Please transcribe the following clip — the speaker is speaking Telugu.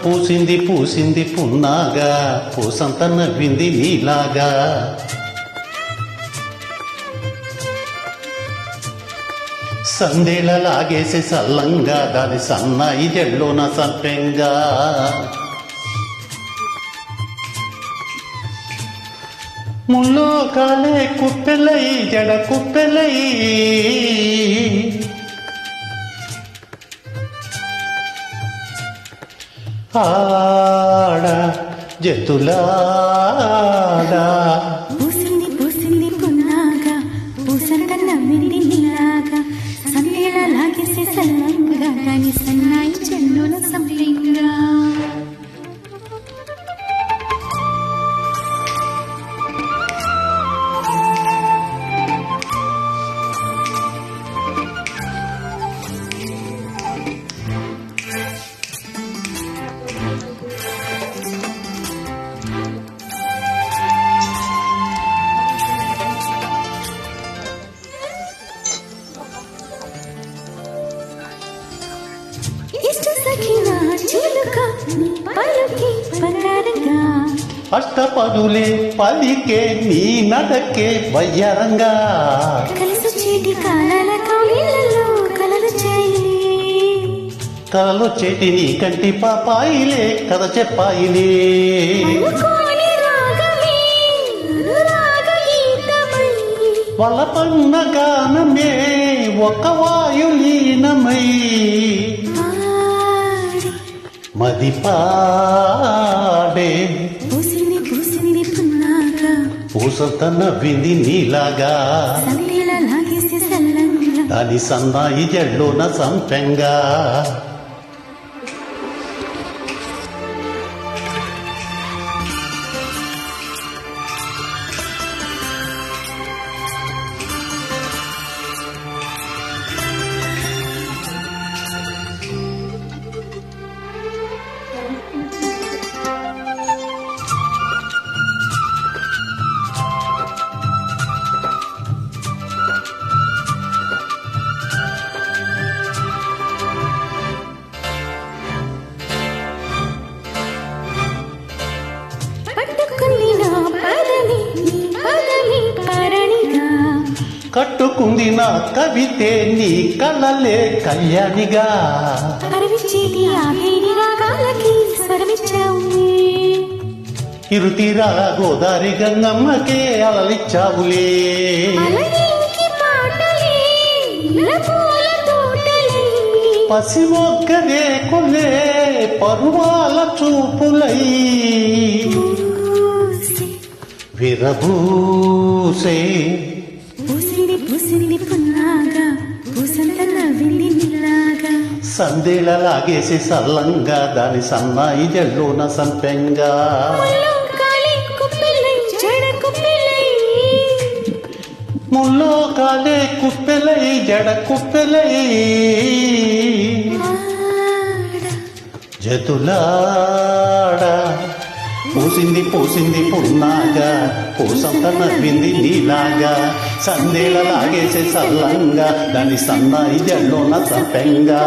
పూసింది పూసింది పున్నాగా, పూసంత నవ్వింది నీలాగా. సందేళ లాగేసే సల్లంగా, దాని సన్నాయి జడ్లోన సంపెంగా. ముల్లో కాలే కుప్పెలై జడ కుప్పెలై, ఆడ జతులాడా. పూసింది పూసింది పున్నాగా, పూసంత నవ్వింది నీలాగా. సందేళ లాగేసే సల్లంగా, దాని సన్నాయి చెల్లుల సంపెంగా. అష్టపదులే పలికే నీ నడకే వయ్యారంగా. కలిసి చేటి కాలాల కౌలిలలో కలలు చేయి, కలలో చేటి నీ కంటి పాపాయిలే కథ చెప్పాయిలే. వాళ్ళ పన్న గానమే ఒక వాయులీనమై, మది పాడే పూసింది పూసింది పున్నాగా, పూసంత నవ్వింది నీలాగా. సందేళ లాగేసే సల్లంగా, దాని సన్నాయి జడ్లోన సంపెంగా. కట్టుకుంది నా కవితే నీ కళ్ళలే కళ్యాణిగా. ఇరుతీరాల గోదారి గంగమ్మకే అలలిచ్చావులే. పసి ఒక్కరే కొలే పరువాల చూపులై, విరబూసే పూసింది పూసింది పున్నాగా, పూసంత నవ్వింది నీలాగా. సందేళ లాగేసి సల్లంగా, దాని సన్నాయి జడ్లోన సంపెంగా. ముల్లో కాలే కుప్పెలై జడ కుప్పెలై, జతులాడా. పూసింది పూసింది పున్నాగా, పూసంత నవ్వింది నీలాగా. సందేళ లాగేసే సల్లంగా, దాని సన్నాయి జడ్లోన సంపెంగా.